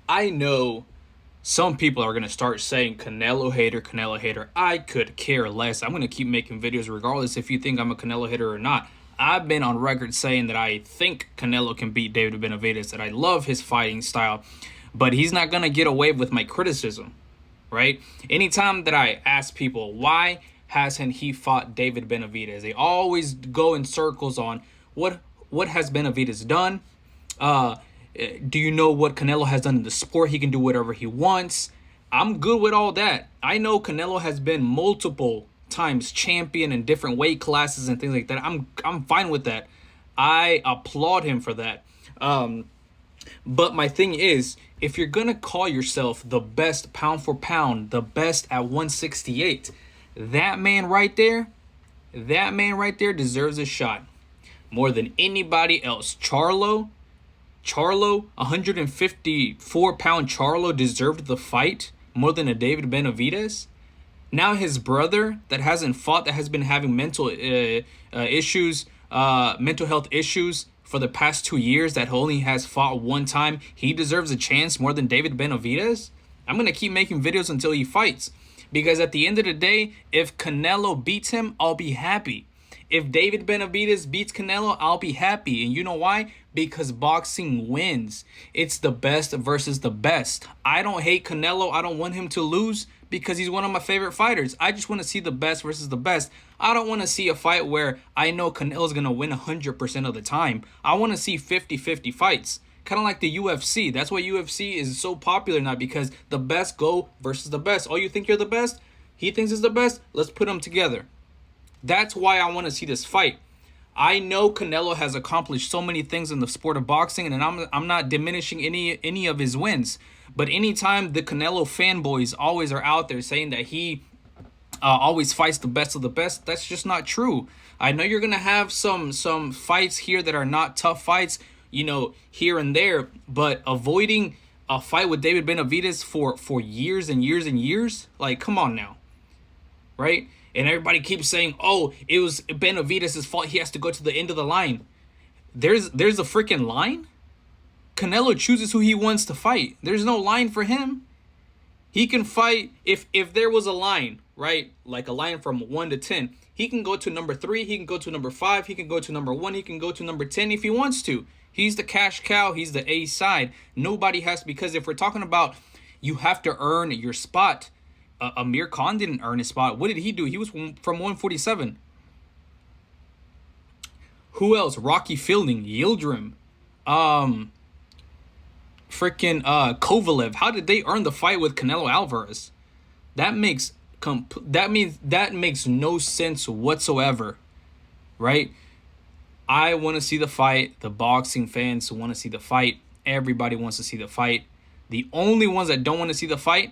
I know some people are going to start saying Canelo hater, Canelo hater. I could care less. I'm going to keep making videos regardless if you think I'm a Canelo hater or not. I've been on record saying that I think Canelo can beat David Benavidez, that I love his fighting style, but he's not going to get away with my criticism, right? Anytime that I ask people, why hasn't he fought David Benavidez? They always go in circles on what has Benavidez done? Uh, do you know what Canelo has done in the sport? He can do whatever he wants. I'm good with all that. I know Canelo has been multiple times champion in different weight classes and things like that. I'm fine with that. I applaud him for that. But my thing is, if you're gonna call yourself the best pound for pound, the best at 168, that man right there, that man right there deserves a shot more than anybody else. Charlo, 154-pound Charlo deserved the fight more than a David Benavidez. Now his brother that hasn't fought, that has been having issues, mental health issues for the past 2 years, that only has fought one time, he deserves a chance more than David Benavidez. I'm gonna keep making videos until he fights, because at the end of the day, if Canelo beats him, I'll be happy. If David Benavidez beats Canelo, I'll be happy. And you know why? Because boxing wins. It's the best versus the best. I don't hate Canelo. I don't want him to lose because he's one of my favorite fighters. I just want to see the best versus the best. I don't want to see a fight where I know Canelo's going to win 100% of the time. I want to see 50-50 fights. Kind of like the UFC. That's why UFC is so popular now, because the best go versus the best. Oh, you think you're the best? He thinks he's the best? Let's put them together. That's why I want to see this fight. I know Canelo has accomplished so many things in the sport of boxing, and I'm not diminishing any of his wins. But anytime the Canelo fanboys always are out there saying that he always fights the best of the best, that's just not true. I know you're gonna have some fights here that are not tough fights, here and there, but avoiding a fight with David Benavidez for years and years and years, like, come on now, right? And everybody keeps saying, "Oh, it was Benavidez' fault. He has to go to the end of the line." There's a freaking line. Canelo chooses who he wants to fight. There's no line for him. He can fight if there was a line, right? Like a line from 1 to 10. He can go to number 3. He can go to number 5. He can go to number 1. He can go to number 10 if he wants to. He's the cash cow. He's the A side. Nobody has to, because if we're talking about you have to earn your spot. Amir Khan didn't earn his spot. What did he do? He was from 147. Who else? Rocky Fielding, Yildirim, freaking Kovalev. How did they earn the fight with Canelo Alvarez? That makes that makes no sense whatsoever, right? I want to see the fight. The boxing fans want to see the fight. Everybody wants to see the fight. The only ones that don't want to see the fight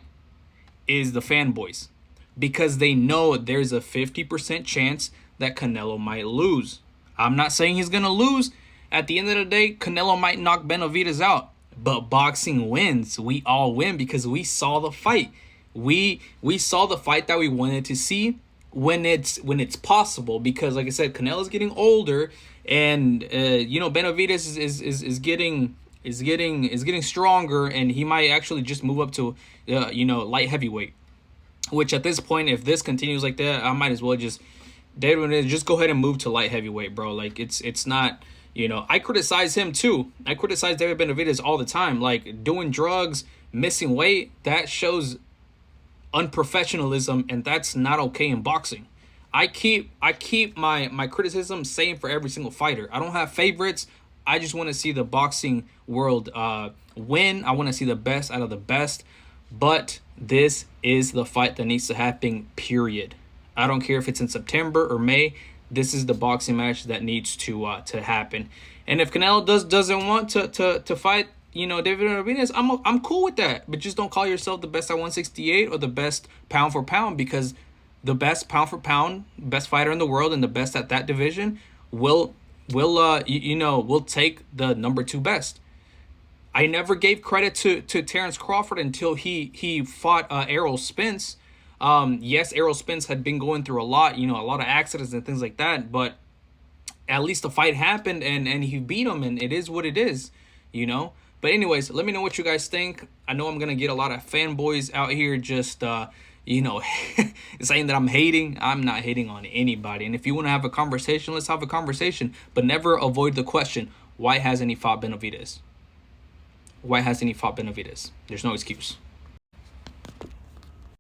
is the fanboys, because they know there's a 50% chance that Canelo might lose. I'm not saying he's going to lose. At the end of the day, Canelo might knock Benavidez out, but boxing wins. We all win because we saw the fight. We saw the fight that we wanted to see when it's possible, because like I said, Canelo's getting older, and Benavidez is getting stronger, and he might actually just move up to light heavyweight, which at this point, if this continues like that, I might as well just go ahead and move to light heavyweight, bro. Like, it's not, I criticize him too. I criticize David Benavidez all the time, like doing drugs, missing weight. That shows unprofessionalism, and that's not okay in boxing. I keep my criticism same for every single fighter. I don't have favorites. I just want to see the boxing world win. I want to see the best out of the best. But this is the fight that needs to happen, period. I don't care if it's in September or May. This is the boxing match that needs to happen. And if Canelo doesn't want to fight, David Benavidez, I'm cool with that. But just don't call yourself the best at 168 or the best pound for pound, because the best pound for pound, best fighter in the world, and the best at that division will take the number 2 best. I never gave credit to Terrence Crawford until he fought Errol Spence. Yes, Errol Spence had been going through a lot of accidents and things like that, but at least the fight happened, and he beat him, and it is what it is, But anyways, let me know what you guys think. I know I'm gonna get a lot of fanboys out here just you know, saying that I'm hating. I'm not hating on anybody. And if you want to have a conversation, let's have a conversation. But never avoid the question, why hasn't he fought Benavidez? Why hasn't he fought Benavidez? There's no excuse.